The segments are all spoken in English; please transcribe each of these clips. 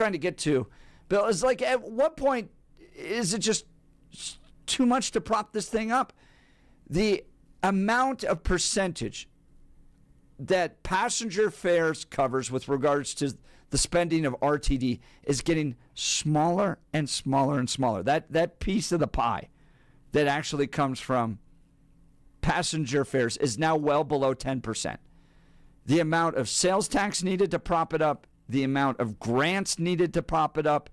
trying to get to, Bill, is like, at what point is it just too much to prop this thing up? The amount of percentage that passenger fares covers with regards to the spending of RTD is getting smaller and smaller and smaller. That piece of the pie that actually comes from passenger fares is now well below 10%. The amount of sales tax needed to prop it up, the amount of grants needed to prop it up,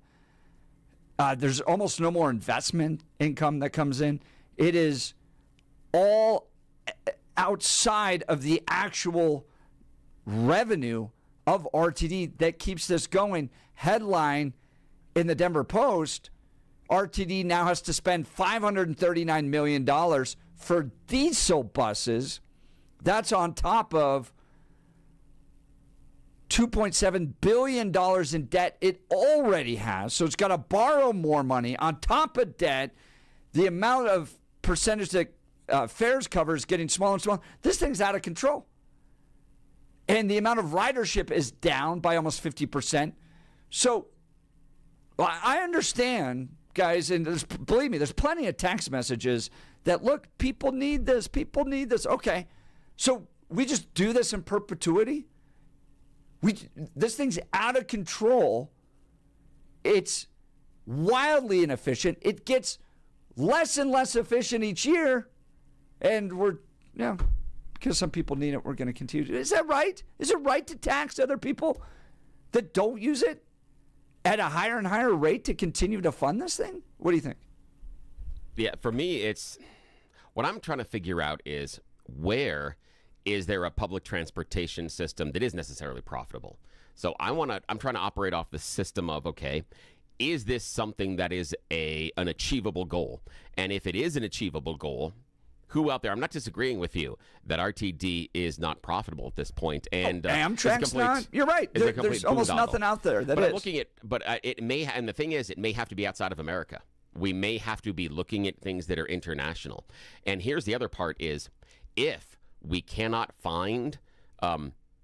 there's almost no more investment income that comes in. It is all outside of the actual revenue of RTD that keeps this going. Headline in the Denver Post, RTD now has to spend $539 million for diesel buses. That's on top of $2.7 billion in debt it already has. So it's got to borrow more money on top of debt. The amount of percentage that fares cover is getting smaller and smaller. This thing's out of control. And the amount of ridership is down by almost 50%. So I understand, guys, and believe me, there's plenty of text messages that, look, people need this. People need this. Okay. So we just do this in perpetuity? This thing's out of control. It's wildly inefficient. It gets less and less efficient each year. And we're, because some people need it, we're going to continue. Is that right? Is it right to tax other people that don't use it at a higher and higher rate to continue to fund this thing? What do you think? Yeah, for me, it's what I'm trying to figure out is, where is there a public transportation system that is necessarily profitable? So I'm trying to operate off the system of, okay, is this something that is an achievable goal? And if it is an achievable goal, who out there, I'm not disagreeing with you that RTD is not profitable at this point. And Amtrak's not. You're right. There's almost nothing out there that is. I'm looking at, it may, and the thing is, it may have to be outside of America. We may have to be looking at things that are international. And here's the other part is, if we cannot find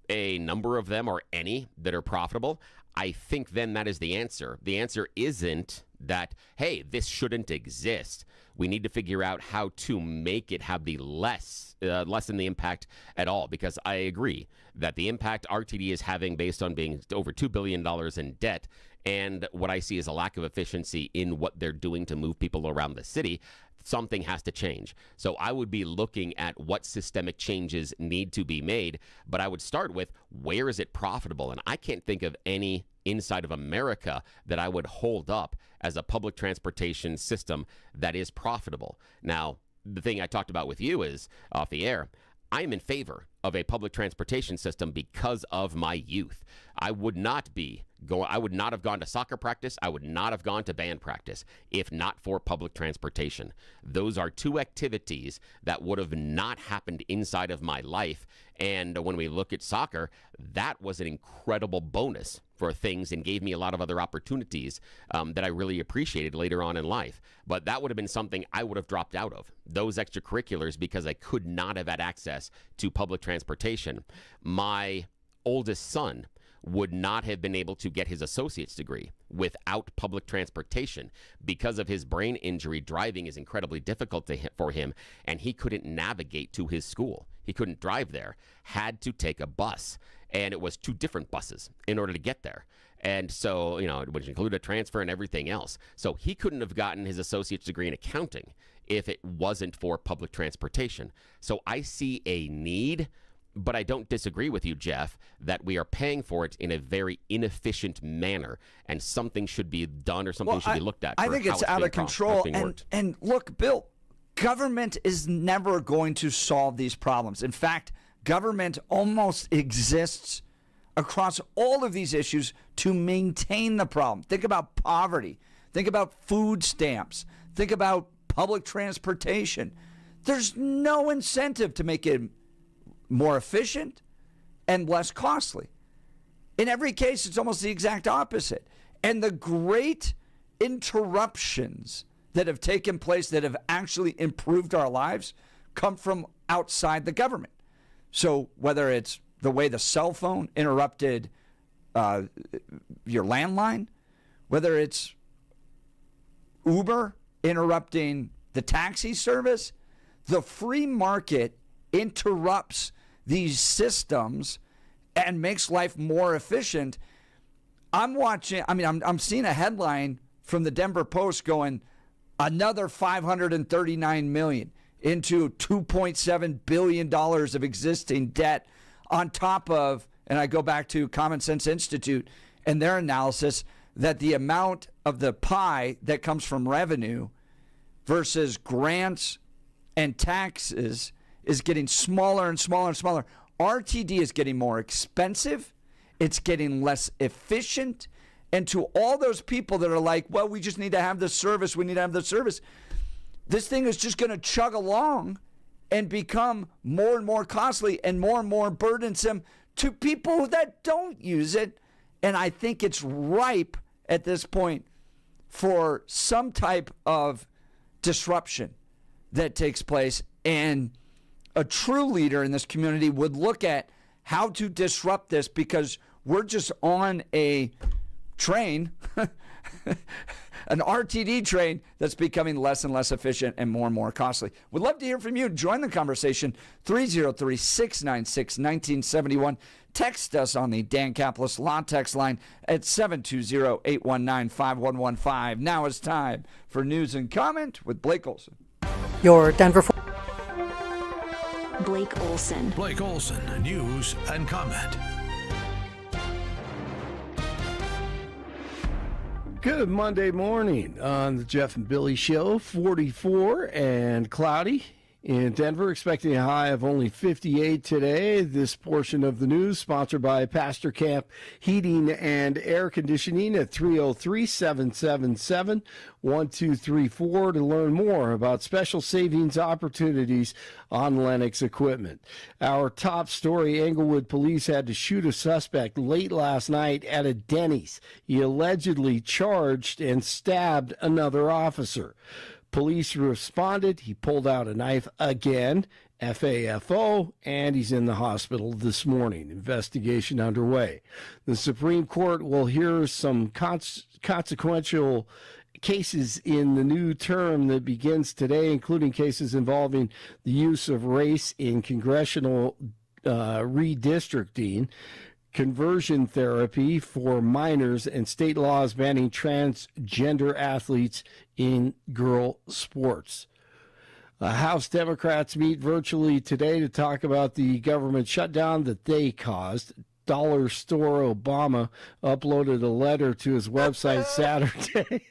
a number of them or any that are profitable, I think then that is the answer. The answer isn't that, hey, this shouldn't exist. We need to figure out how to make it have the lessen the impact at all, because I agree that the impact RTD is having, based on being over $2 billion in debt, and what I see is a lack of efficiency in what they're doing to move people around the city, something has to change. So I would be looking at what systemic changes need to be made, but I would start with, where is it profitable? And I can't think of any inside of America that I would hold up as a public transportation system that is profitable. Now, the thing I talked about with you is, off the air, I am in favor of a public transportation system because of my youth. I would not have gone to soccer practice. I would not have gone to band practice if not for public transportation. Those are two activities that would have not happened inside of my life. And when we look at soccer, that was an incredible bonus for things and gave me a lot of other opportunities that I really appreciated later on in life. But that would have been something I would have dropped out of, those extracurriculars, because I could not have had access to public transportation. My oldest son would not have been able to get his associate's degree without public transportation because of his brain injury. Driving is incredibly difficult for him, and he couldn't navigate to his school. He couldn't drive there, had to take a bus, and it was 2 different buses in order to get there. And so, which included a transfer and everything else. So he couldn't have gotten his associate's degree in accounting if it wasn't for public transportation. So I see a need, but I don't disagree with you, Jeff, that we are paying for it in a very inefficient manner, and something should be done, or something should be looked at. I think it's out of control. And look, Bill, government is never going to solve these problems. In fact, government almost exists across all of these issues to maintain the problem. Think about poverty. Think about food stamps. Think about public transportation. There's no incentive to make it more efficient and less costly. In every case, it's almost the exact opposite. And the great interruptions that have taken place that have actually improved our lives come from outside the government. So whether it's the way the cell phone interrupted your landline, whether it's Uber interrupting the taxi service, the free market interrupts these systems and makes life more efficient. I'm seeing a headline from the Denver Post going, another $539 million into $2.7 billion of existing debt on top of, and I go back to Common Sense Institute and their analysis that the amount of the pie that comes from revenue versus grants and taxes is getting smaller and smaller and smaller. RTD is getting more expensive. It's getting less efficient. And to all those people that are like, well, we just need to have the service. We need to have the service. This thing is just going to chug along and become more and more costly and more burdensome to people that don't use it. And I think it's ripe at this point for some type of disruption that takes place. And a true leader in this community would look at how to disrupt this, because we're just on a train, an RTD train that's becoming less and less efficient and more costly. We'd love to hear from you. Join the conversation, 303-696-1971. Text us on the Dan Caplis Law Text line at 720-819-5115. Now it's time for News and Comment with Blake Olson. Your Denver... Blake Olson. Blake Olson, News and Comment. Good Monday morning on the Jeff and Billy Show. 44 and cloudy in Denver, expecting a high of only 58 today. This portion of the news sponsored by Pastor Camp Heating and Air Conditioning at 303-777-1234 to learn more about special savings opportunities on Lennox equipment. Our top story, Englewood police had to shoot a suspect late last night at a Denny's. He allegedly charged and stabbed another officer. Police responded. He pulled out a knife again, FAFO, and he's in the hospital this morning. Investigation underway. The Supreme Court will hear some consequential cases in the new term that begins today, including cases involving the use of race in congressional redistricting, conversion therapy for minors, and state laws banning transgender athletes in girl sports. House Democrats meet virtually today to talk about the government shutdown that they caused. Dollar Store Obama uploaded a letter to his website Saturday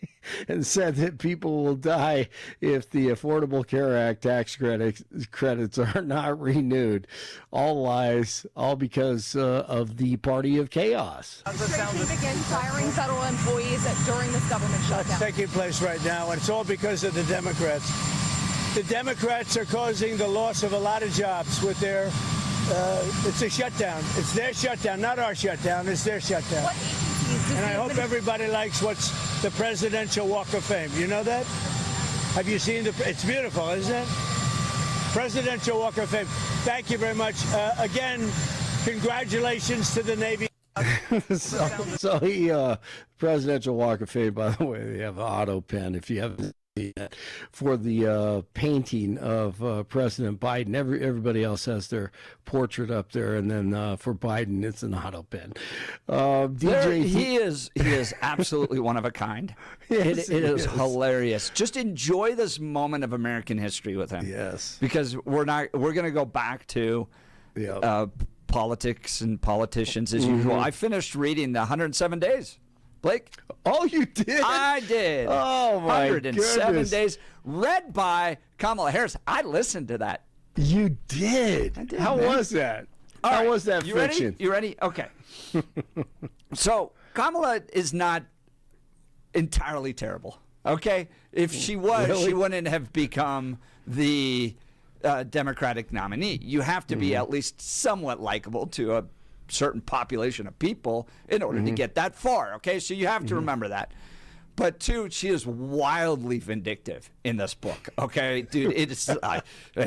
and said that people will die if the Affordable Care Act tax credits are not renewed. All lies, all because of the party of chaos. Administration begin firing federal employees during this government shutdown. That's taking place right now, and it's all because of the Democrats. The Democrats are causing the loss of a lot of jobs with their it's a shutdown. It's their shutdown, not our shutdown. It's their shutdown. What agencies do and I hope everybody likes what's the Presidential Walk of Fame. You know that? Have you seen it's beautiful, isn't it? Presidential Walk of Fame. Thank you very much. Again, congratulations to the Navy. So he, Presidential Walk of Fame, by the way, they have an auto pen if you haven't seen it, for the painting of President Biden. Everybody else has their portrait up there, and then for Biden, it's an auto pen. He is absolutely one of a kind. Yes, it is hilarious. Just enjoy this moment of American history with him. Yes, because we're going to go back to politics and politicians as usual. I finished reading the 107 Days. Blake? Oh, you did? I did. Oh, my 107 goodness. Days, read by Kamala Harris. I listened to that. You did? I did. How was that? How was that fiction? Ready? You ready? Okay. So, Kamala is not entirely terrible, okay? If she was, Really? she wouldn't have become the Democratic nominee. You have to be at least somewhat likable to a certain population of people in order to get that far, okay? So you have to remember that. But two, she is wildly vindictive in this book, okay? Dude, it's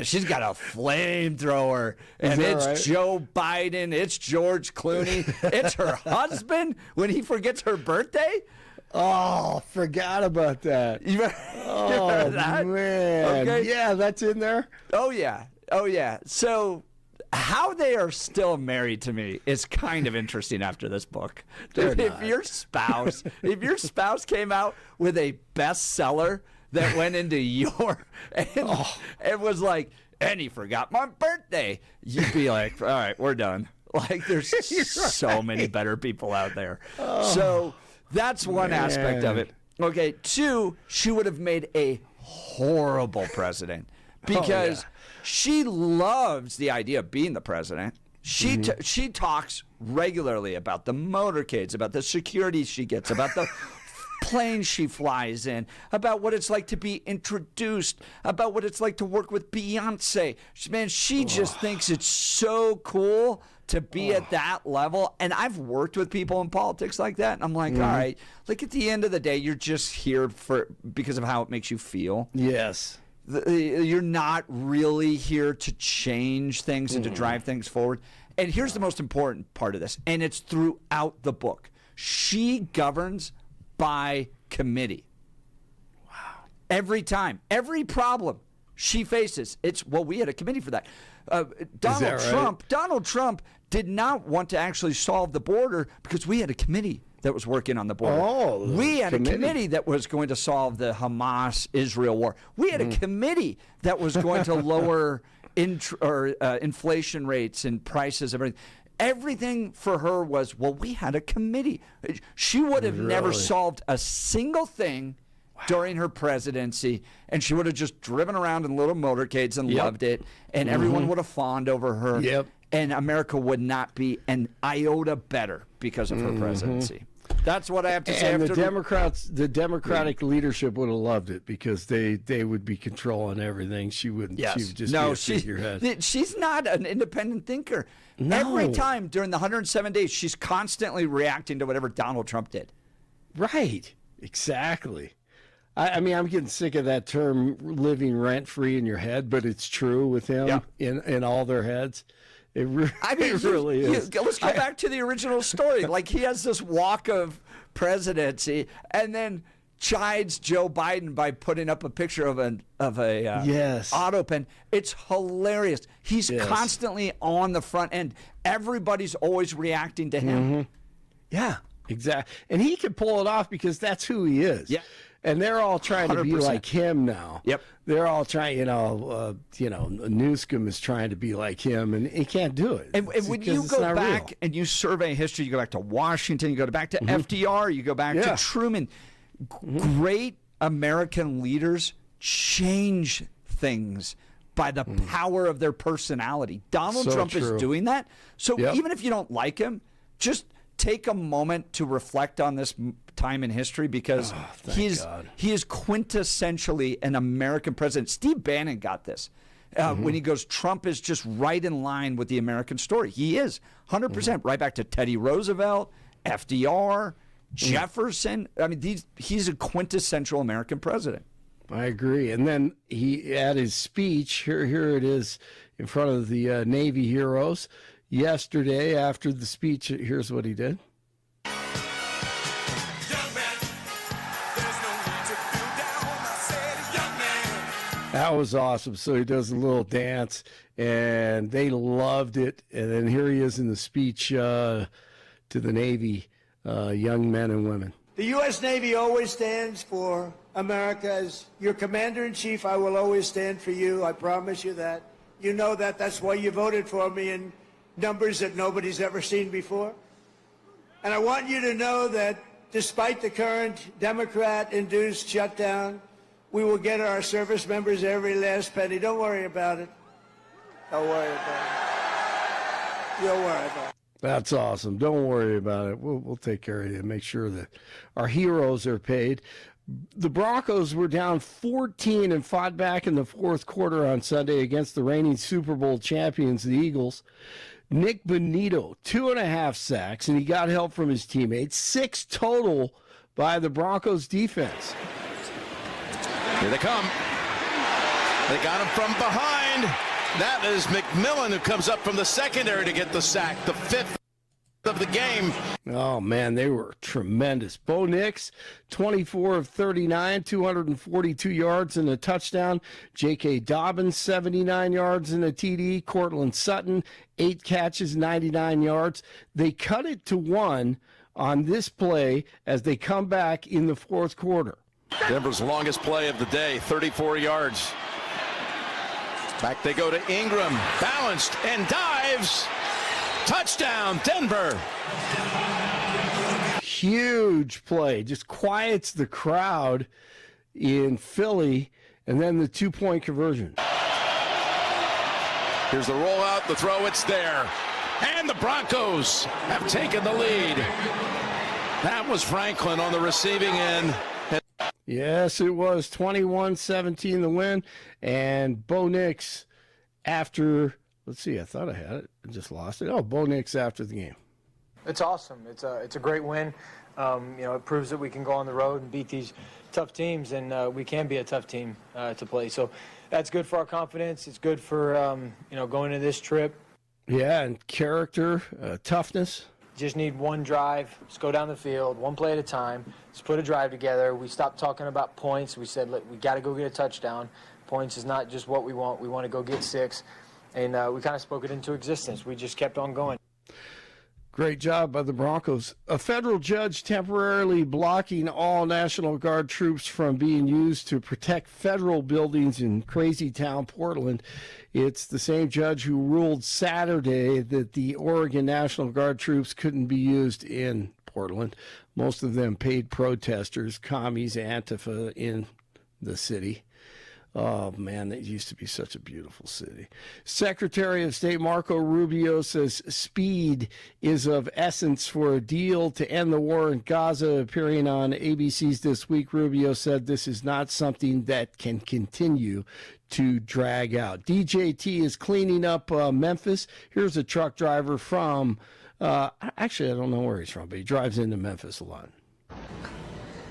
she's got a flamethrower, and it's right? Joe Biden, it's George Clooney, it's her husband when he forgets her birthday. Oh, forgot about that. You remember that? Man. Okay. Yeah, that's in there. Oh yeah. So how they are still married to me is kind of interesting after this book. If your spouse came out with a bestseller that went into your and was like, and he forgot my birthday, you'd be like, all right, we're done. Like, there's so many better people out there. So that's one aspect of it. Okay, 2, she would have made a horrible president because she loves the idea of being the president. She talks regularly about the motorcades, about the security she gets, about the plane she flies in, about what it's like to be introduced, about what it's like to work with Beyonce. She just thinks it's so cool to be at that level. And I've worked with people in politics like that, and I'm like, all right, like at the end of the day, you're just here because of how it makes you feel. Yes. You're not really here to change things and to drive things forward. And here's the most important part of this, and it's throughout the book. She governs by committee. Wow. Every time, every problem she faces, we had a committee for that. Donald Trump did not want to actually solve the border because we had a committee that was working on the border. We had a committee that was going to solve the Hamas-Israel war. We had a committee that was going to lower inflation rates and prices, everything. Everything for her was, we had a committee. She would have never solved a single thing during her presidency, and she would have just driven around in little motorcades and loved it, and everyone would have fawned over her. Yep. And America would not be an iota better because of her presidency. That's what I have to say. And the Democratic leadership would have loved it because they would be controlling everything. She wouldn't. Yes. She would just be a figurehead. She's not an independent thinker. No. Every time during the 107 days, she's constantly reacting to whatever Donald Trump did. Right. Exactly. I mean, I'm getting sick of that term living rent-free in your head, but it's true with him in all their heads. It really is. Let's go back to the original story. Like, he has this walk of presidency and then chides Joe Biden by putting up a picture of a auto pen. It's hilarious. He's constantly on the front end. Everybody's always reacting to him. Yeah, exactly. And he can pull it off because that's who he is. Yeah. And they're all trying 100%. To be like him now. Yep. They're all trying, Newsom is trying to be like him, and he can't do it. And when you go back and you survey history, you go back to Washington, you go back to FDR, you go back to Truman. Great American leaders change things by the power of their personality. Donald Trump is doing that. So even if you don't like him, just take a moment to reflect on this time in history because he is quintessentially an American president. Steve Bannon got this when he goes, Trump is just right in line with the American story. He is 100% right back to Teddy Roosevelt, FDR, Jefferson. I mean, he's a quintessential American president. I agree. And then he, at his speech, here it is in front of the Navy heroes. Yesterday, after the speech, here's what he did. That was awesome. So he does a little dance, and they loved it. And then here he is in the speech to the Navy, young men and women. The U.S. Navy always stands for America. As your commander-in-chief, I will always stand for you. I promise you that. You know that. That's why you voted for me in numbers that nobody's ever seen before. And I want you to know that despite the current Democrat-induced shutdown, we will get our service members every last penny. Don't worry about it. Don't worry about it. Don't worry about it. That's awesome. Don't worry about it. We'll take care of you. Make sure that our heroes are paid. The Broncos were down 14 and fought back in the fourth quarter on Sunday against the reigning Super Bowl champions, the Eagles. Nick Bonito, 2.5 sacks, and he got help from his teammates. 6 total by the Broncos defense. Here they come. They got him from behind. That is McMillan who comes up from the secondary to get the sack, the 5th. of the game. Oh, man, they were tremendous. Bo Nix, 24 of 39, 242 yards and a touchdown. J.K. Dobbins, 79 yards and a TD. Cortland Sutton, 8 catches, 99 yards. They cut it to 1 on this play as they come back in the fourth quarter. Denver's longest play of the day, 34 yards. Back they go to Ingram, balanced and dives. Touchdown, Denver. Huge play. Just quiets the crowd in Philly, and then the 2-point conversion. Here's the rollout, the throw, it's there. And the Broncos have taken the lead. That was Franklin on the receiving end. Yes, it was 21-17 the win, and Bo Nix after, let's see, I thought I had it. I just lost it. Oh, Bo Nix after the game. It's awesome. It's a great win. It proves that we can go on the road and beat these tough teams, and we can be a tough team to play. So that's good for our confidence. It's good for, going to this trip. Yeah, and character, toughness. Just need one drive. Let's go down the field, one play at a time. Let's put a drive together. We stopped talking about points. We said, look, we got to go get a touchdown. Points is not just what we want. We want to go get 6. And we kind of spoke it into existence. We just kept on going. Great job by the Broncos. A federal judge temporarily blocking all National Guard troops from being used to protect federal buildings in Crazy Town, Portland. It's the same judge who ruled Saturday that the Oregon National Guard troops couldn't be used in Portland. Most of them paid protesters, commies, Antifa in the city. Oh, man, that used to be such a beautiful city. Secretary of State Marco Rubio says speed is of essence for a deal to end the war in Gaza. Appearing on ABC's This Week, Rubio said this is not something that can continue to drag out. DJT is cleaning up Memphis. Here's a truck driver from, actually, I don't know where he's from, but he drives into Memphis a lot.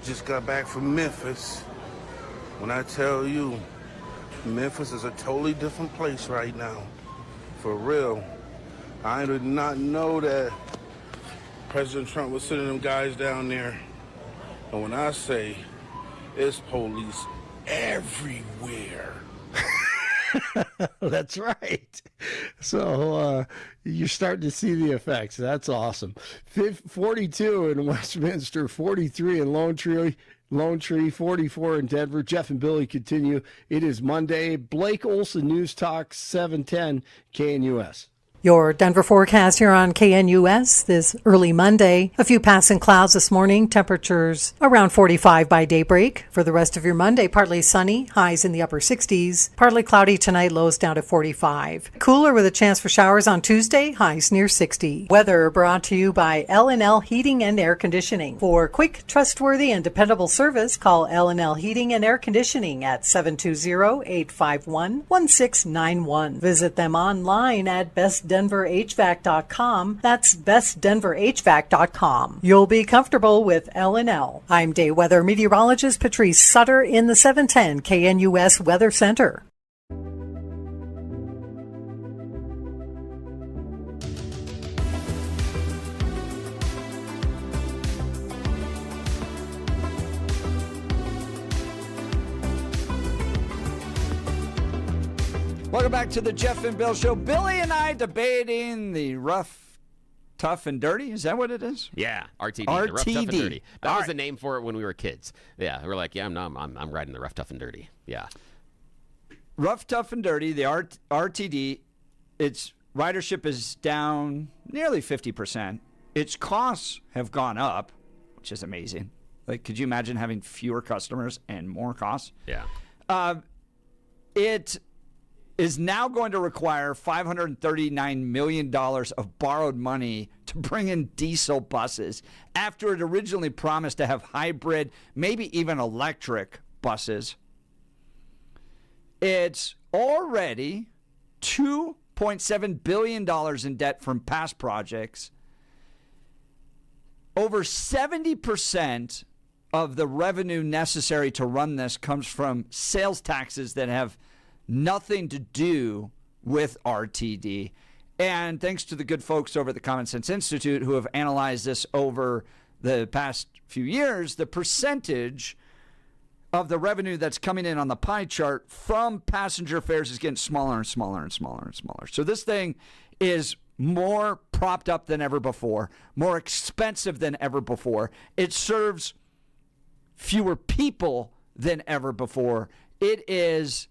Just got back from Memphis. When I tell you, Memphis is a totally different place right now. For real. I did not know that President Trump was sending them guys down there. And when I say it's police everywhere. That's right. So you're starting to see the effects. That's awesome. 42 in Westminster, 43 in Lone Tree, 44 in Denver. Jeff and Billy continue. It is Monday. Blake Olson, News Talk 710 KNUS. Your Denver forecast here on KNUS this early Monday. A few passing clouds this morning. Temperatures around 45 by daybreak. For the rest of your Monday, partly sunny, highs in the upper 60s. Partly cloudy tonight, lows down to 45. Cooler with a chance for showers on Tuesday, highs near 60. Weather brought to you by L&L Heating and Air Conditioning. For quick, trustworthy, and dependable service, call L&L Heating and Air Conditioning at 720-851-1691. Visit them online at bestdenverhvac.com. That's bestdenverhvac.com. You'll be comfortable with L&L. I'm day weather meteorologist Patrice Sutter in the 710 KNUS Weather Center. Welcome back to the Jeff and Bill Show. Billy and I debating the rough, tough, and dirty. Is that what it is? Yeah, RTD. RTD. The rough, tough, and dirty. That All was right. the name for it when we were kids. Yeah, we're like, I'm riding the rough, tough, and dirty. Yeah. Rough, tough, and dirty. The RTD. Its ridership is down nearly 50%. Its costs have gone up, which is amazing. Like, could you imagine having fewer customers and more costs? Yeah. It is now going to require $539 million of borrowed money to bring in diesel buses after it originally promised to have hybrid, maybe even electric buses. It's already $2.7 billion in debt from past projects. Over 70% of the revenue necessary to run this comes from sales taxes that have nothing to do with RTD. And thanks to the good folks over at the Common Sense Institute who have analyzed this over the past few years, the percentage of the revenue that's coming in on the pie chart from passenger fares is getting smaller and smaller and smaller and smaller. So this thing is more propped up than ever before, more expensive than ever before. It serves fewer people than ever before. It is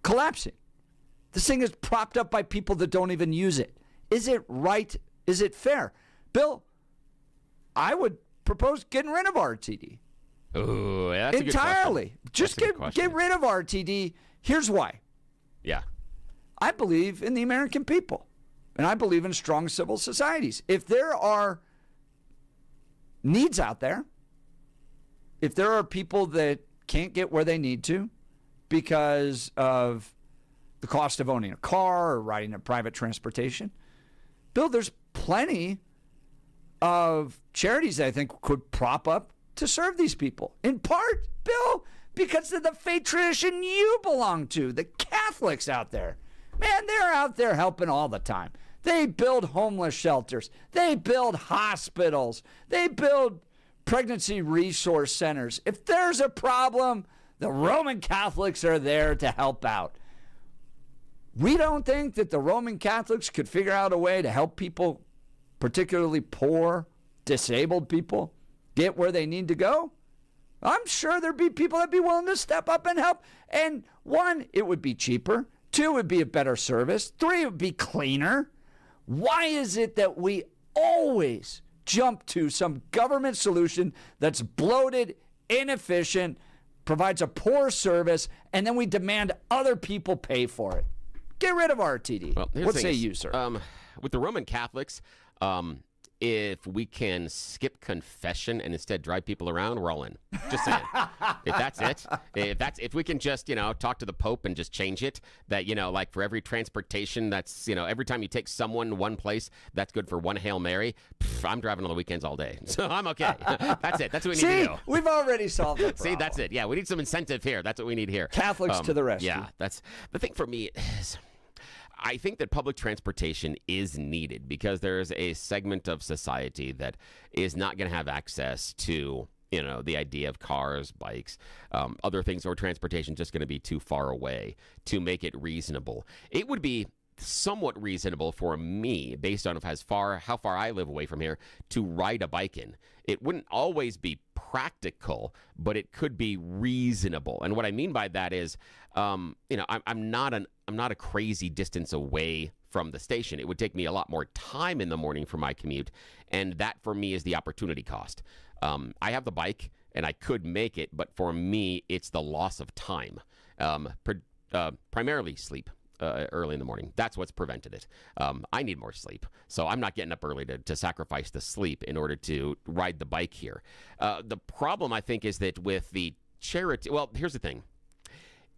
collapsing. This thing is propped up by people that don't even use it. Is it right? Is it fair? Bill, I would propose getting rid of RTD. Ooh, that's entirely. A good question. Just get rid of RTD. Here's why. Yeah. I believe in the American people, and I believe in strong civil societies. If there are needs out there, if there are people that can't get where they need to because of the cost of owning a car or riding a private transportation, Bill, there's plenty of charities that I think could prop up to serve these people. In part, Bill, because of the faith tradition you belong to, the Catholics out there. Man, they're out there helping all the time. They build homeless shelters. They build hospitals. They build pregnancy resource centers. If there's a problem, the Roman Catholics are there to help out. We don't think that the Roman Catholics could figure out a way to help people, particularly poor, disabled people, get where they need to go? I'm sure there'd be people that'd be willing to step up and help. And one, it would be cheaper. Two, it would be a better service. Three, it would be cleaner. Why is it that we always jump to some government solution that's bloated, inefficient, provides a poor service, and then we demand other people pay for it? Get rid of RTD. Well, what say you, sir? With the Roman Catholics, if we can skip confession and instead drive people around, we're all in. Just saying. If that's it, if we can just, talk to the Pope and just change it, that, like for every transportation that's, every time you take someone one place, that's good for one Hail Mary. I'm driving on the weekends all day. So I'm okay. That's it. That's what we need to do. We've already solved the problem. See, that's it. Yeah, we need some incentive here. That's what we need here. Catholics to the rescue. Yeah, that's the thing for me is, I think that public transportation is needed because there's a segment of society that is not going to have access to, the idea of cars, bikes, other things, or transportation just going to be too far away to make it reasonable. It would be somewhat reasonable for me, based on how far I live away from here, to ride a bike in. It wouldn't always be practical, but it could be reasonable. And what I mean by that is, I'm not a crazy distance away from the station. It would take me a lot more time in the morning for my commute, and that for me is the opportunity cost. I have the bike, and I could make it, but for me, it's the loss of time. Primarily sleep. Early in the morning. That's what's prevented it. I need more sleep. So I'm not getting up early to sacrifice the sleep in order to ride the bike here. The problem, I think, is that with the charity... Well, here's the thing.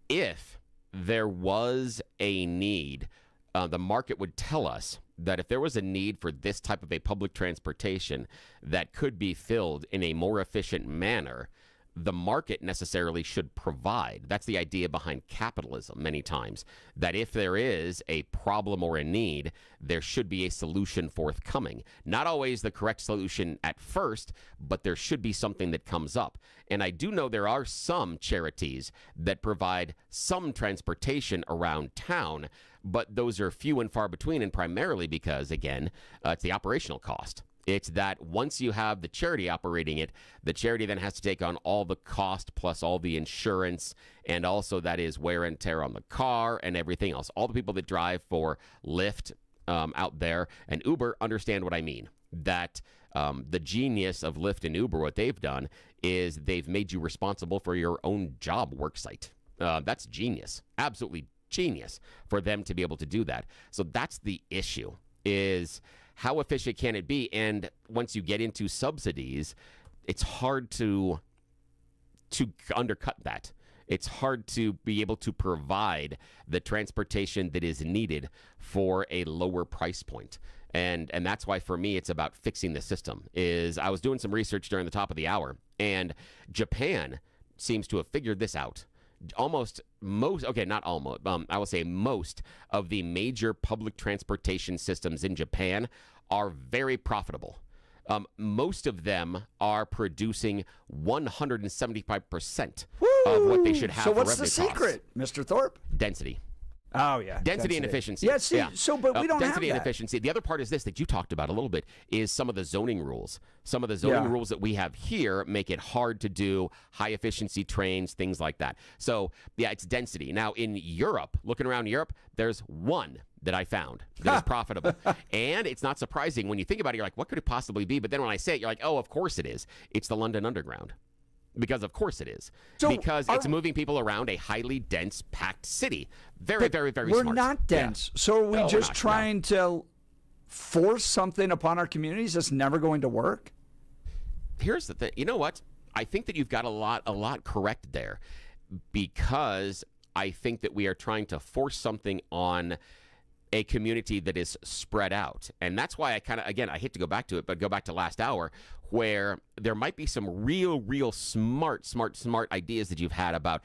If there was a need, the market would tell us that if there was a need for this type of a public transportation that could be filled in a more efficient manner, the market necessarily should provide. That's the idea behind capitalism many times, that if there is a problem or a need, there should be a solution forthcoming. Not always the correct solution at first, but there should be something that comes up. And I do know there are some charities that provide some transportation around town, but those are few and far between, and primarily because, again, it's the operational cost. It's that once you have the charity operating it, the charity then has to take on all the cost plus all the insurance, and also that is wear and tear on the car and everything else. All the people that drive for Lyft out there and Uber understand what I mean. That the genius of Lyft and Uber, what they've done is they've made you responsible for your own job work site. That's genius. Absolutely genius for them to be able to do that. So that's the issue, is how efficient can it be? And once you get into subsidies, it's hard to undercut that. It's hard to be able to provide the transportation that is needed for a lower price point. And that's why, for me, it's about fixing the system. I was doing some research during the top of the hour, and Japan seems to have figured this out. Almost not almost, I will say most of the major public transportation systems in Japan are very profitable. Most of them are producing 175% of what they should have. So for what's the revenue costs. secret, Mr. Thorpe? Density. Oh, yeah. Density and efficiency. Yeah, see, but we don't have density and that. efficiency. The other part is this that you talked about a little bit is some of the zoning rules. Some of the zoning rules that we have here make it hard to do high efficiency trains, things like that. So, yeah, it's density. Now, in Europe, looking around Europe, there's one that I found that is profitable. And it's not surprising when you think about it, you're like, what could it possibly be? But then when I say it, you're like, oh, of course it is. It's the London Underground. Because of course it is. So because it's moving people around a highly dense, packed city. Very, very, very we're smart. We're not dense. Yeah. So are we just trying to force something upon our communities that's never going to work? Here's the thing. You know what? I think that you've got a lot correct there. Because I think that we are trying to force something on a community that is spread out. And that's why I kind of, again, I hate to go back to it, but go back to last hour, where there might be some real smart ideas that you've had about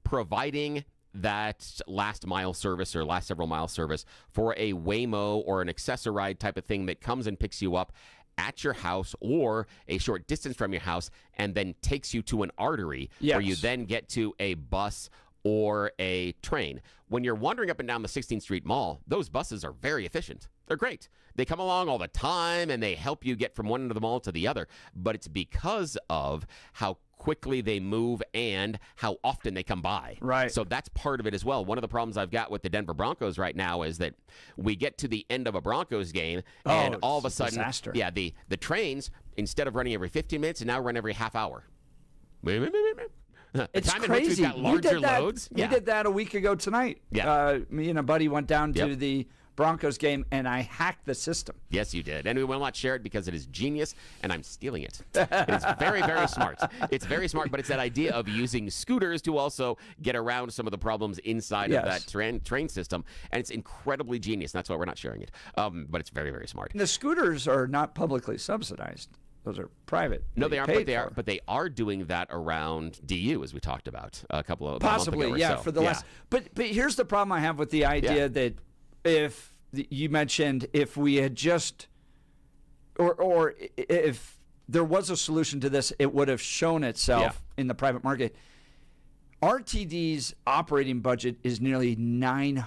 providing that last mile service or last several mile service for a Waymo or an Accessoride type of thing that comes and picks you up at your house or a short distance from your house and then takes you to an artery where you then get to a bus or a train. When you're wandering up and down the 16th Street Mall, those buses are very efficient. They're great. They come along all the time and they help you get from one end of the mall to the other. But it's because of how quickly they move and how often they come by. Right. So that's part of it as well. One of the problems I've got with the Denver Broncos right now is that we get to the end of a Broncos game and all of a sudden, disaster. the trains, instead of running every 15 minutes, now run every half hour. It's time crazy. In which we've got larger loads. We did that a week ago tonight. Yeah. Me and a buddy went down to the Broncos game, and I hacked the system. Yes, you did. And we will not share it because it is genius, and I'm stealing it. It's very, very smart. It's very smart, but it's that idea of using scooters to also get around some of the problems inside of that train system, and it's incredibly genius. That's why we're not sharing it. But it's very, very smart. The scooters are not publicly subsidized. Those are private. No, they aren't. But they are doing that around DU, as we talked about a couple of possibly, months ago or so. For the last. But here's the problem I have with the idea that if you mentioned if we had just, or if there was a solution to this, it would have shown itself in the private market. RTD's operating budget is nearly $900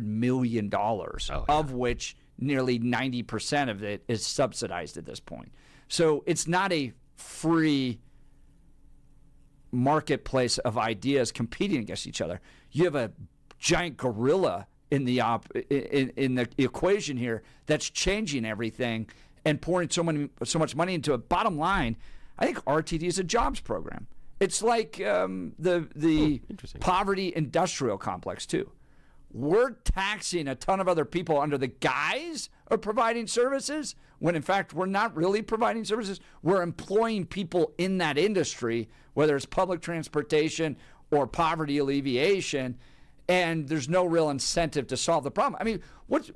million, of which nearly 90% of it is subsidized at this point. So it's not a free marketplace of ideas competing against each other. You have a giant gorilla in the in the equation here that's changing everything and pouring so much money into it. Bottom line, I think RTD is a jobs program. It's like the poverty industrial complex too. We're taxing a ton of other people under the guise of providing services when, in fact, we're not really providing services. We're employing people in that industry, whether it's public transportation or poverty alleviation, and there's no real incentive to solve the problem. I mean, what's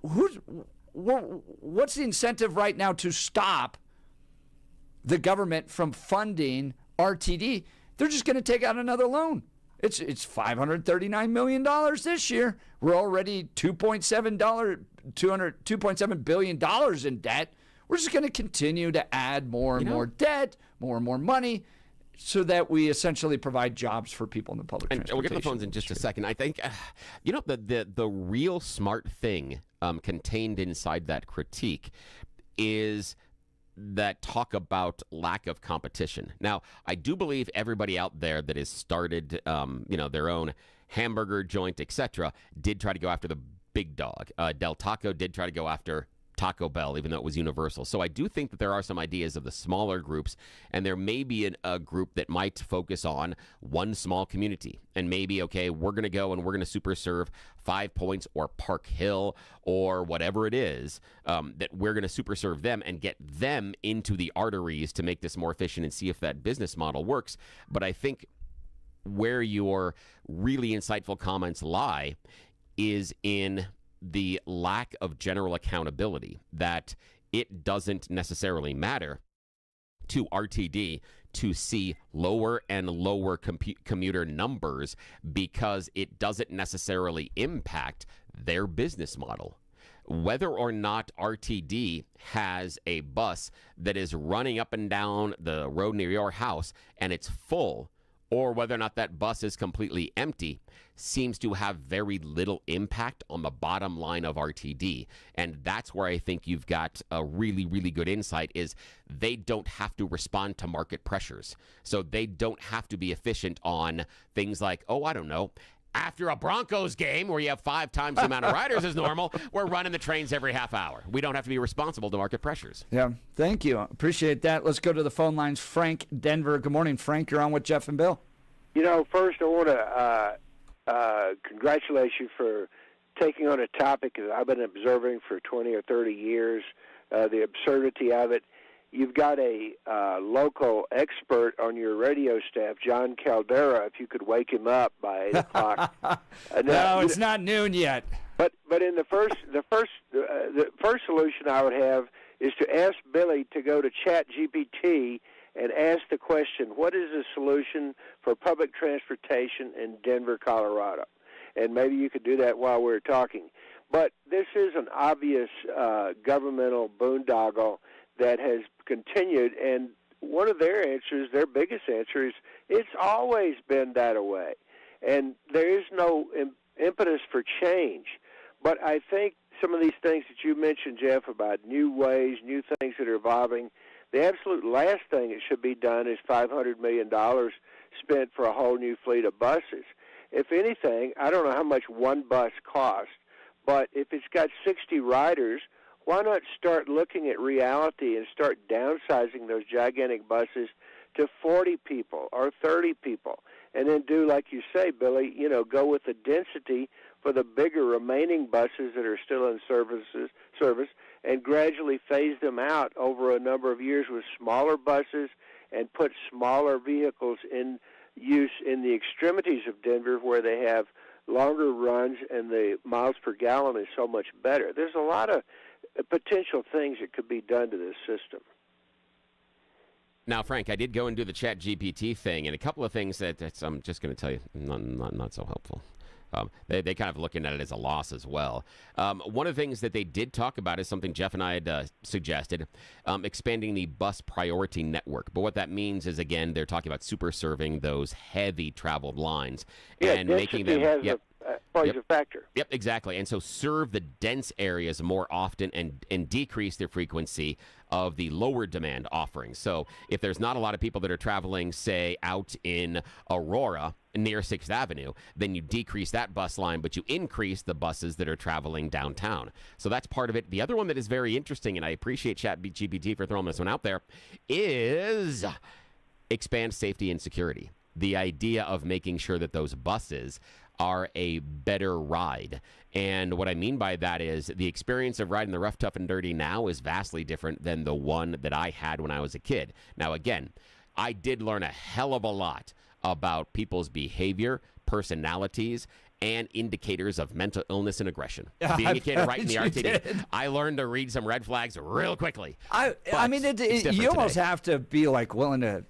the incentive right now to stop the government from funding RTD? They're just going to take out another loan. It's $539 million this year. We're already $2.7 billion in debt. We're just going to continue to add more and more debt, more and more money, so that we essentially provide jobs for people in the public transportation. We'll get to the phones in just a second. I think, the real smart thing contained inside that critique is that talk about lack of competition. Now, I do believe everybody out there that has started, their own hamburger joint, etc., did try to go after the big dog. Del Taco did try to go after Taco Bell, even though it was universal. So I do think that there are some ideas of the smaller groups, and there may be a group that might focus on one small community. And maybe, okay, we're going to go and we're going to super serve 5 Points or Park Hill or whatever it is, that we're going to super serve them and get them into the arteries to make this more efficient and see if that business model works. But I think where your really insightful comments lie is in the lack of general accountability, that it doesn't necessarily matter to RTD to see lower and lower commuter numbers because it doesn't necessarily impact their business model. Whether or not RTD has a bus that is running up and down the road near your house and it's full, or whether or not that bus is completely empty, seems to have very little impact on the bottom line of RTD. And that's where I think you've got a really, really good insight is they don't have to respond to market pressures. So they don't have to be efficient on things like, oh, I don't know, after a Broncos game where you have 5 times the amount of riders as normal, we're running the trains every half hour. We don't have to be responsible to market pressures. Yeah, thank you. Appreciate that. Let's go to the phone lines. Frank, Denver. Good morning, Frank. You're on with Jeff and Bill. You know, first I want to congratulate you for taking on a topic that I've been observing for 20 or 30 years, the absurdity of it. You've got a local expert on your radio staff, John Caldera. If you could wake him up by 8 o'clock. No, it's not noon yet. But in the first solution I would have is to ask Billy to go to ChatGPT and ask the question, what is the solution for public transportation in Denver, Colorado? And maybe you could do that while we're talking. But this is an obvious governmental boondoggle that has continued, and one of their answers, their biggest answer is, it's always been that way. And there is no impetus for change. But I think some of these things that you mentioned, Jeff, about new ways, new things that are evolving, the absolute last thing that should be done is $500 million spent for a whole new fleet of buses. If anything, I don't know how much one bus costs, but if it's got 60 riders, why not start looking at reality and start downsizing those gigantic buses to 40 people or 30 people? And then do, like you say, Billy, go with the density for the bigger remaining buses that are still in service and gradually phase them out over a number of years with smaller buses and put smaller vehicles in use in the extremities of Denver where they have longer runs and the miles per gallon is so much better. There's a lot of potential things that could be done to this system. Now, Frank, I did go and do the ChatGPT thing, and a couple of things that I'm just going to tell you, not so helpful. They kind of looking at it as a loss as well. One of the things that they did talk about is something Jeff and I had suggested, expanding the bus priority network. But what that means is, again, they're talking about super serving those heavy traveled lines and making them plays a factor. Yep, exactly. And so serve the dense areas more often and decrease the frequency of the lower demand offerings. So if there's not a lot of people that are traveling, say, out in Aurora near 6th Avenue, then you decrease that bus line, but you increase the buses that are traveling downtown. So that's part of it. The other one that is very interesting, and I appreciate ChatGPT for throwing this one out there, is expand safety and security. The idea of making sure that those buses are a better ride. And what I mean by that is the experience of riding the rough, tough, and dirty now is vastly different than the one that I had when I was a kid. Now, again, I did learn a hell of a lot about people's behavior, personalities, and indicators of mental illness and aggression. Being a kid right in the RTD, I learned to read some red flags real quickly. I mean, you almost have to be like willing to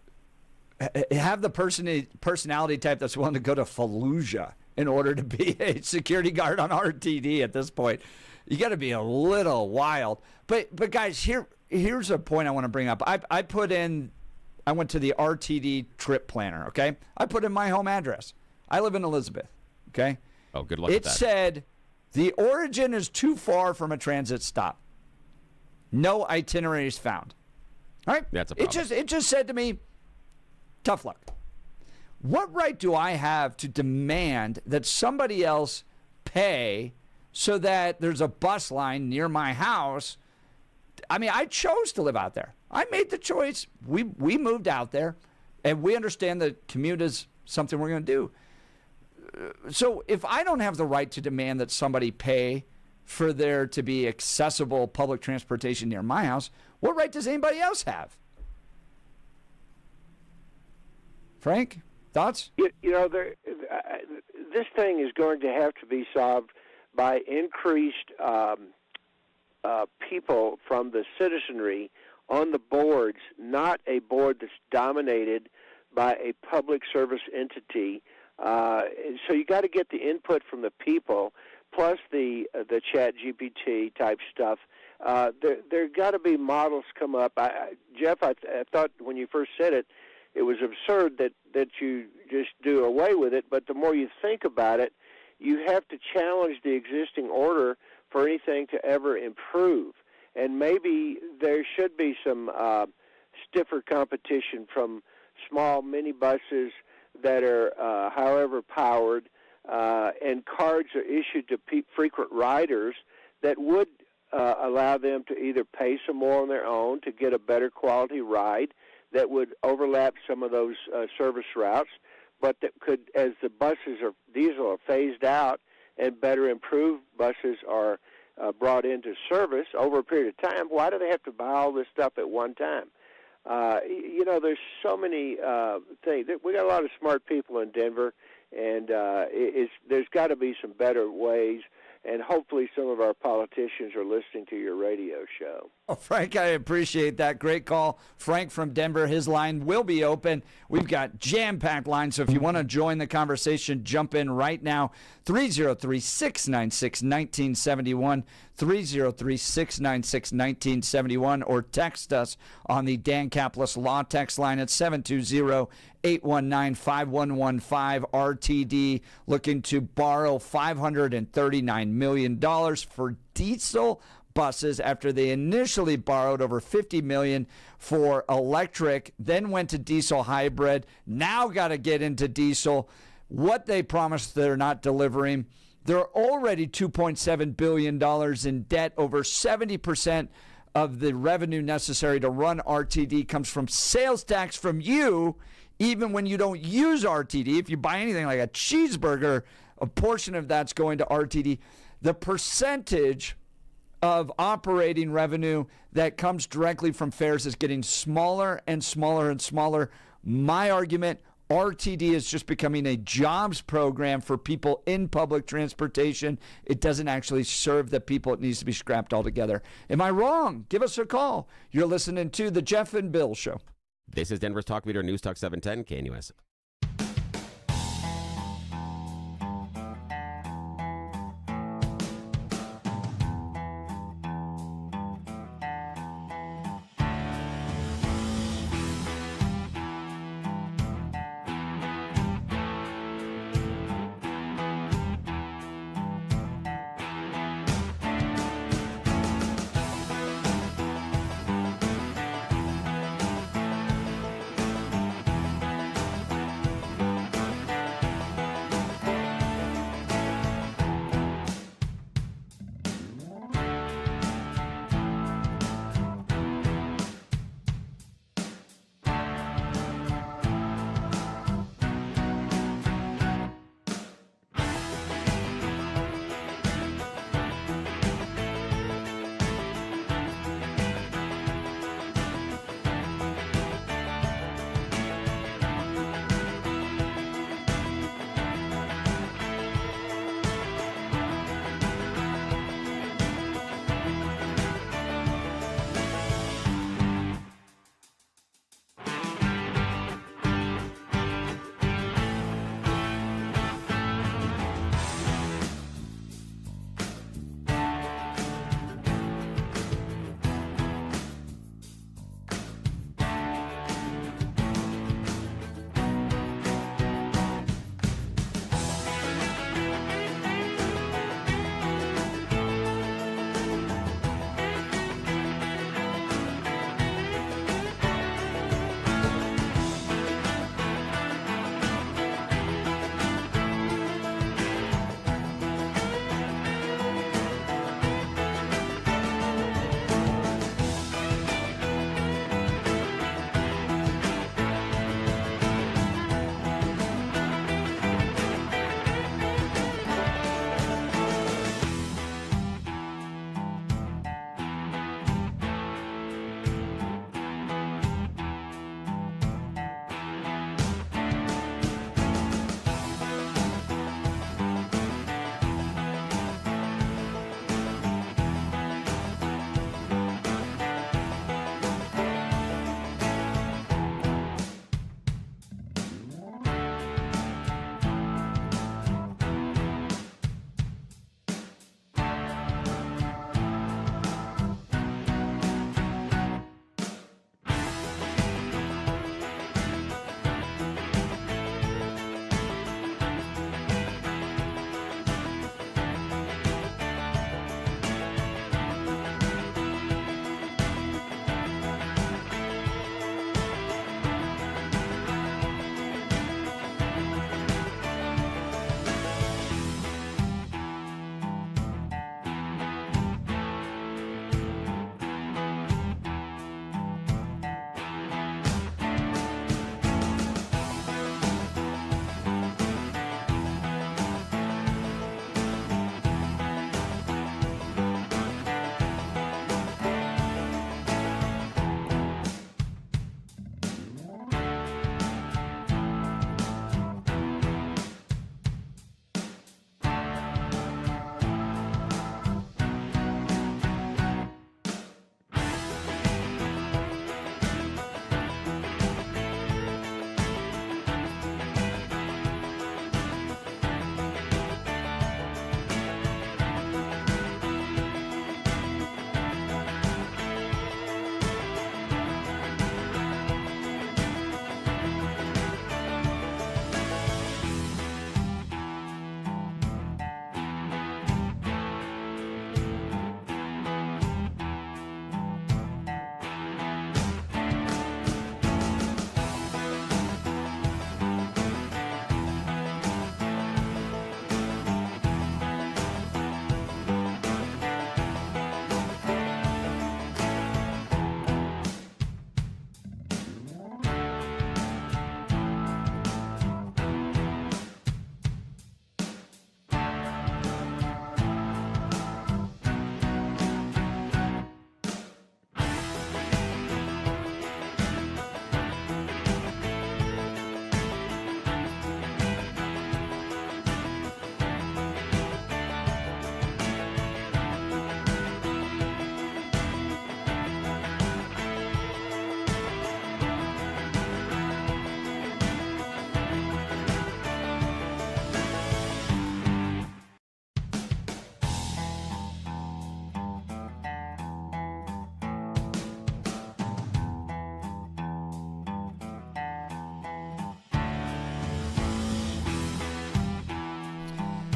have the personality type that's willing to go to Fallujah in order to be a security guard on RTD at this point. You got to be a little wild. But guys, here's a point I want to bring up. I went to the RTD trip planner, okay? I put in my home address. I live in Elizabeth, okay? Oh, good luck with that. It said the origin is too far from a transit stop. No itineraries found. All right? That's a problem. It just said to me, tough luck. What right do I have to demand that somebody else pay so that there's a bus line near my house? I mean, I chose to live out there. I made the choice. We moved out there, and we understand that commute is something we're going to do. So if I don't have the right to demand that somebody pay for there to be accessible public transportation near my house, what right does anybody else have? Frank, thoughts? This thing is going to have to be solved by increased people from the citizenry on the boards, not a board that's dominated by a public service entity. So you got to get the input from the people, plus the Chat GPT type stuff. There got to be models come up. Jeff, I thought when you first said it, it was absurd that you just do away with it. But the more you think about it, you have to challenge the existing order for anything to ever improve. And maybe there should be some stiffer competition from small minibuses that are however powered, and cards are issued to frequent riders that would allow them to either pay some more on their own to get a better quality ride that would overlap some of those service routes, but that could, as the buses are diesel are phased out and better improved buses are brought into service over a period of time, why do they have to buy all this stuff at one time? There's so many things. We got a lot of smart people in Denver, and there's got to be some better ways, and hopefully some of our politicians are listening to your radio show. Oh, Frank, I appreciate that. Great call. Frank from Denver, his line will be open. We've got jam-packed lines, so if you want to join the conversation, jump in right now. 303-696-1971, 303-696-1971, or text us on the Dan Caplis Law text line at 720-819-5115. RTD looking to borrow $539 million for diesel buses after they initially borrowed over $50 million for electric, then went to diesel hybrid, now got to get into diesel. What they promised, they're not delivering. They're already $2.7 billion in debt. Over 70% of the revenue necessary to run RTD comes from sales tax from you, even when you don't use RTD. If you buy anything like a cheeseburger, a portion of that's going to RTD. The percentage of operating revenue that comes directly from fares is getting smaller and smaller and smaller. My argument, RTD is just becoming a jobs program for people in public transportation. It doesn't actually serve the people. It needs to be scrapped altogether. Am I wrong? Give us a call. You're listening to The Jeff and Bill Show. This is Denver's Talk Leader, News Talk 710 KNUS.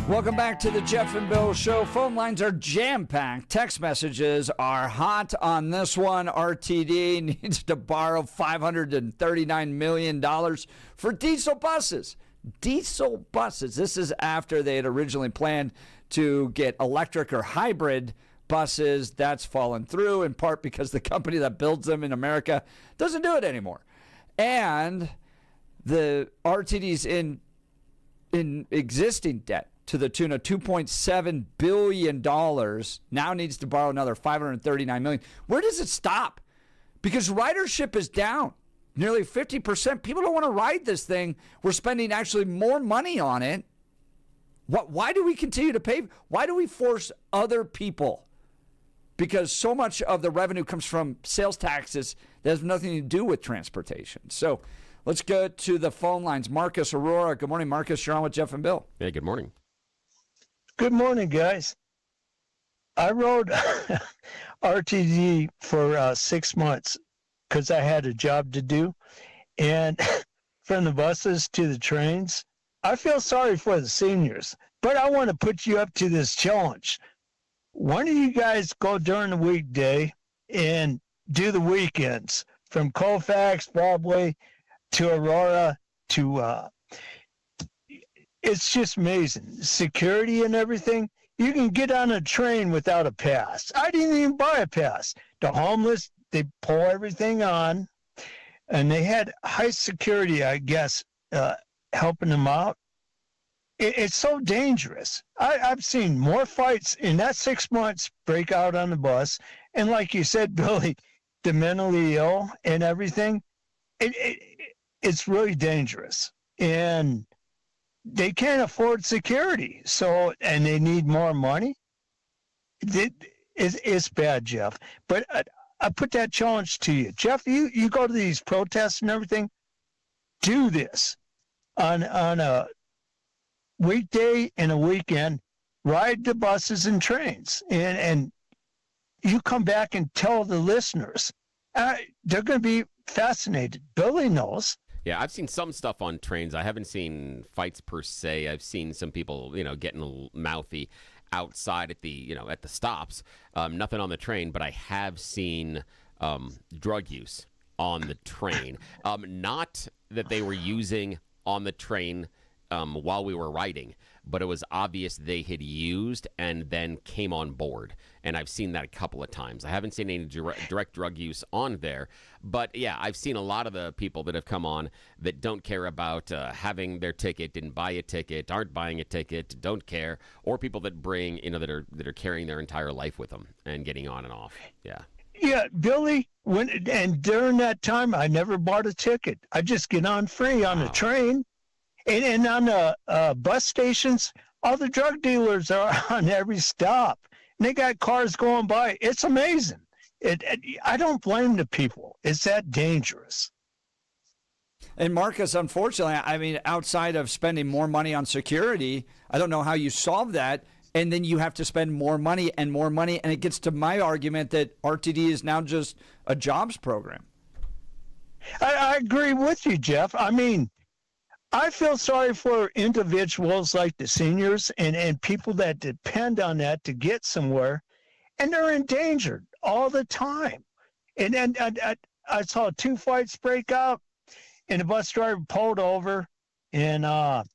Welcome back to the Jeff and Bill Show. Phone lines are jam-packed. Text messages are hot on this one. RTD needs to borrow $539 million for diesel buses. Diesel buses. This is after they had originally planned to get electric or hybrid buses. That's fallen through, in part because the company that builds them in America doesn't do it anymore. And the RTD's in existing debt to the tune of $2.7 billion, now needs to borrow another $539 million. Where does it stop? Because ridership is down nearly 50%. People don't want to ride this thing. We're spending actually more money on it. Why do we continue to pay? Why do we force other people? Because so much of the revenue comes from sales taxes that has nothing to do with transportation. So let's go to the phone lines. Marcus Aurora. Good morning, Marcus. You're on with Jeff and Bill. Hey, good morning. Good morning, guys. I rode RTD for 6 months because I had a job to do. And from the buses to the trains, I feel sorry for the seniors. But I want to put you up to this challenge. Why don't you guys go during the weekday and do the weekends from Colfax, Broadway to Aurora to it's just amazing. Security and everything. You can get on a train without a pass. I didn't even buy a pass. The homeless, they pull everything on, and they had high security, I guess, helping them out. It's so dangerous. I've seen more fights in that 6 months break out on the bus. And like you said, Billy, the mentally ill and everything, it's really dangerous. And they can't afford security, and they need more money. It's bad, Jeff. But I put that challenge to you. Jeff, you go to these protests and everything, do this on a weekday and a weekend, ride the buses and trains, and you come back and tell the listeners. They're going to be fascinated. Billy knows. Yeah, I've seen some stuff on trains. I haven't seen fights per se. I've seen some people, getting a little mouthy outside at the stops. Nothing on the train, but I have seen drug use on the train. Not that they were using on the train while we were riding, but it was obvious they had used and then came on board. And I've seen that a couple of times. I haven't seen any direct drug use on there. But, yeah, I've seen a lot of the people that have come on that don't care about having their ticket, didn't buy a ticket, aren't buying a ticket, don't care, or people that bring, that are carrying their entire life with them and getting on and off. Yeah. Yeah, Billy, and during that time, I never bought a ticket. I just get on free on the train. And on the bus stations, all the drug dealers are on every stop. And they got cars going by. It's amazing. I don't blame the people. It's that dangerous. And Marcus, unfortunately, I mean, outside of spending more money on security, I don't know how you solve that. And then you have to spend more money. And it gets to my argument that RTD is now just a jobs program. I agree with you, Jeff. I mean, I feel sorry for individuals like the seniors and people that depend on that to get somewhere, and they're endangered all the time. And I saw 2 fights break out, and the bus driver pulled over, and I'm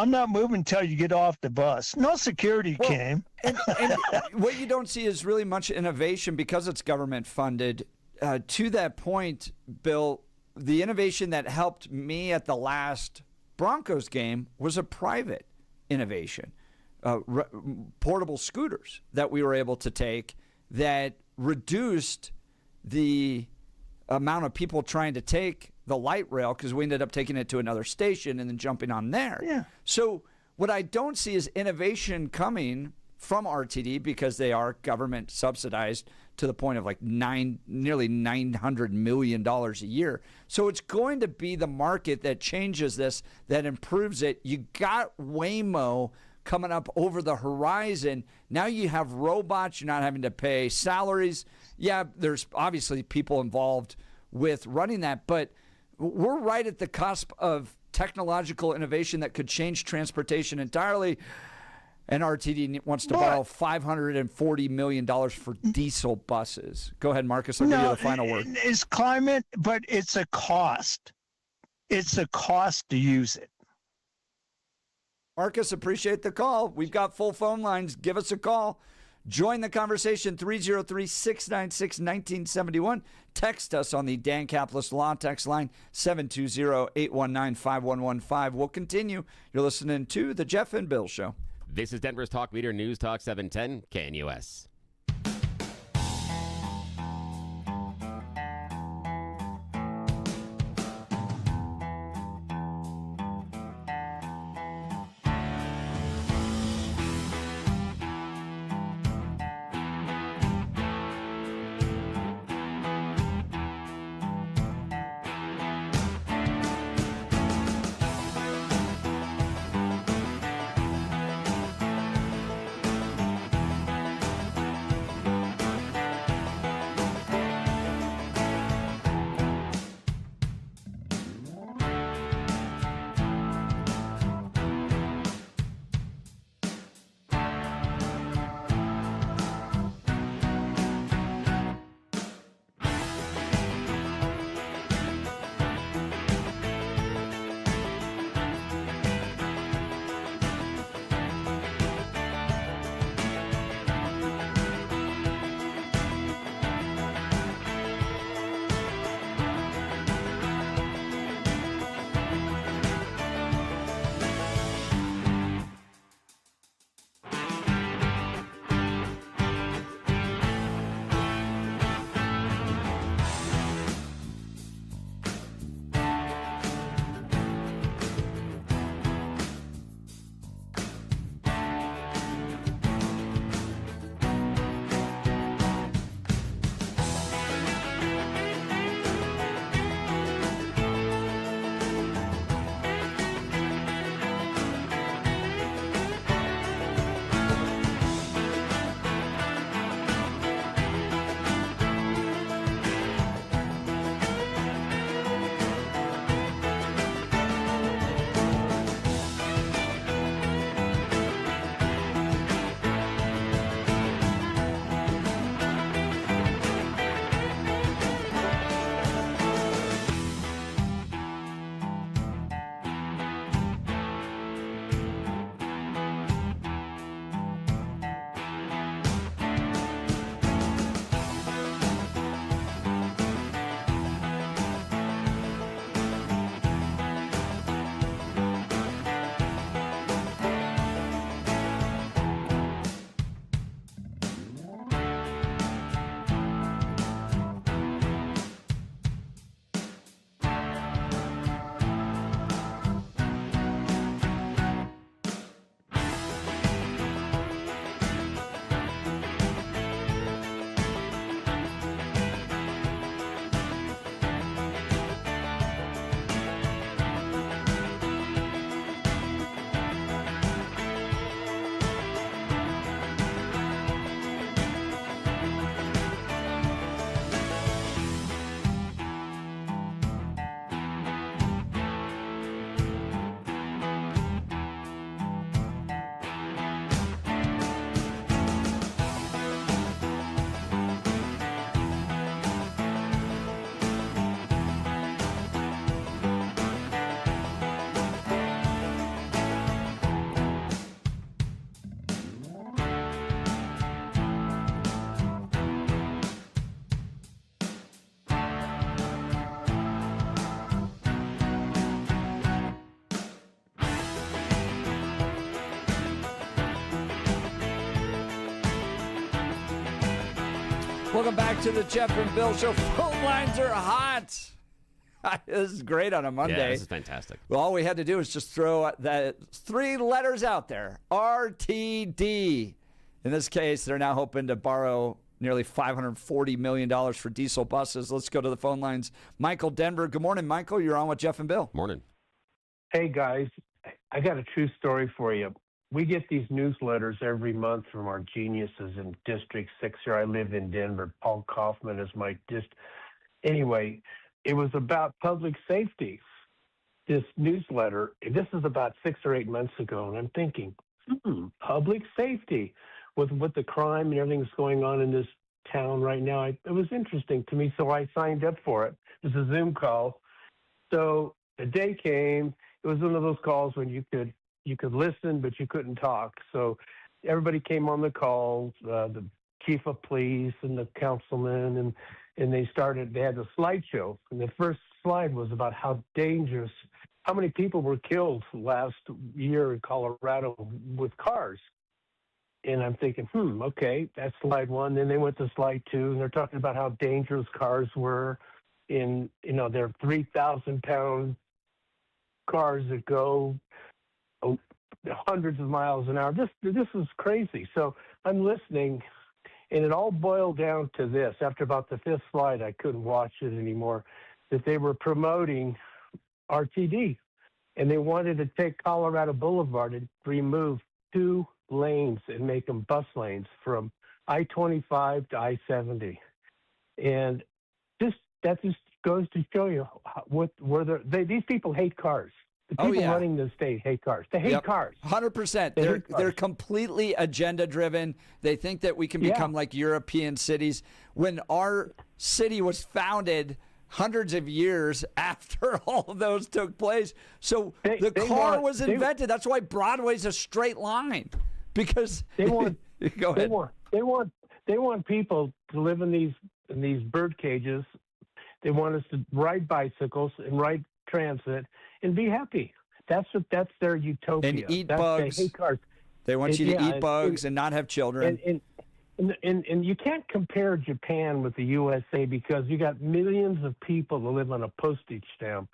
not moving until you get off the bus. No security came. And what you don't see is really much innovation because it's government funded. To that point, Bill, the innovation that helped me at the last Broncos game was a private innovation, portable scooters that we were able to take that reduced the amount of people trying to take the light rail because we ended up taking it to another station and then jumping on there. Yeah. So what I don't see is innovation coming from RTD because they are government subsidized to the point of like nearly $900 million a year. So it's going to be the market that changes this, that improves it. You got Waymo coming up over the horizon. Now you have robots. You're not having to pay salaries. Yeah, there's obviously people involved with running that, but we're right at the cusp of technological innovation that could change transportation entirely. And RTD wants to borrow $540 million for diesel buses. Go ahead, Marcus. I'll give you the final word. It's climate, but it's a cost. It's a cost to use it. Marcus, appreciate the call. We've got full phone lines. Give us a call. Join the conversation, 303-696-1971. Text us on the Dan Caplis Law text line, 720-819-5115. We'll continue. You're listening to The Jeff and Bill Show. This is Denver's Talk Leader News Talk 710 KNUS. Welcome back to the Jeff and Bill Show. Phone lines are hot. This is great on a Monday. Yeah, this is fantastic. Well, all we had to do was just throw that 3 letters out there. RTD. In this case, they're now hoping to borrow nearly $540 million for diesel buses. Let's go to the phone lines. Michael, Denver. Good morning, Michael. You're on with Jeff and Bill. Morning. Hey, guys. I got a true story for you. We get these newsletters every month from our geniuses in District 6 here. I live in Denver. Paul Kaufman is my Anyway, it was about public safety. this newsletter. This is about 6 or 8 months ago, and I'm thinking, public safety with the crime and everything that's going on in this town right now. It was interesting to me, so I signed up for it. It was a Zoom call. So the day came. It was one of those calls when you could listen, but you couldn't talk. So everybody came on the call, the chief of police and the councilman, and they had a slideshow. And the first slide was about how dangerous, how many people were killed last year in Colorado with cars. And I'm thinking, okay, that's slide one. Then they went to slide two, and they're talking about how dangerous cars were in, they're 3,000-pound cars that go hundreds of miles an hour. This is crazy. So I'm listening, and it all boiled down to this. After about the fifth slide, I couldn't watch it anymore, that they were promoting RTD, and they wanted to take Colorado Boulevard and remove 2 lanes and make them bus lanes from I-25 to I-70. And that just goes to show you these people hate cars. The people running the state hate cars. They hate cars. 100%. They're completely agenda driven. They think that we can become like European cities. When our city was founded hundreds of years after all of those took place. So the car was invented. That's why Broadway's a straight line. Because they want go ahead. They want people to live in these bird cages. They want us to ride bicycles and ride transit and be happy. That's their utopia. And eat bugs. They hate cars. They want you to eat bugs and not have children. And you can't compare Japan with the USA because you got millions of people that live on a postage stamp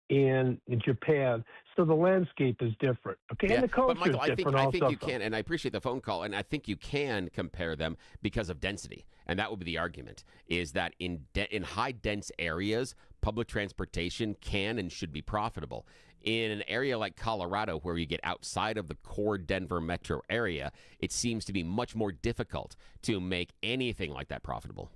in Japan. So the landscape is different. Okay, yeah, and the culture but Michael, is different. I think you can, and I appreciate the phone call, and I think you can compare them because of density, and that would be the argument: is that in high dense areas, public transportation can and should be profitable. In an area like Colorado, where you get outside of the core Denver metro area, it seems to be much more difficult to make anything like that profitable.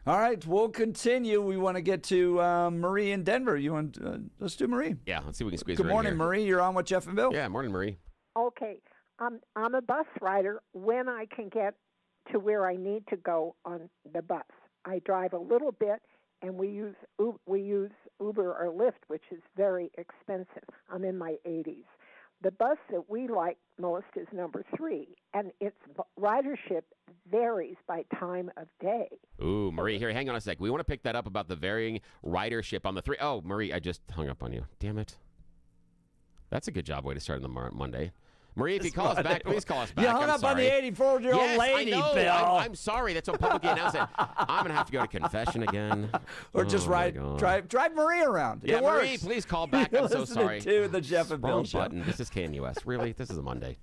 All right, we'll continue. We want to get to Marie in Denver. You want? Let's do Marie. Yeah, let's see if we can squeeze Good her in morning, here. Marie. You're on with Jeff and Bill. Yeah, morning, Marie. Okay, I'm a bus rider when I can get to where I need to go on the bus. I drive a little bit, and we use Uber or Lyft, which is very expensive. I'm in my 80s. The bus that we like most is number 3, and its ridership varies by time of day. Ooh, Marie, here, hang on a sec. We want to pick that up about the varying ridership on the 3. Oh, Marie, I just hung up on you. Damn it. That's a good job way to start on the Monday. Marie, if you call us back, please call us back. You hung up on the 84-year-old lady, I know. Bill. I'm sorry. That's what publicly announced it. I'm going to have to go to confession again. Or just drive Marie around. Yeah, it Marie, works. please call back. I'm so sorry. To the Jeff and Bill Wrong show. button. This is KNUS. Really? This is a Monday.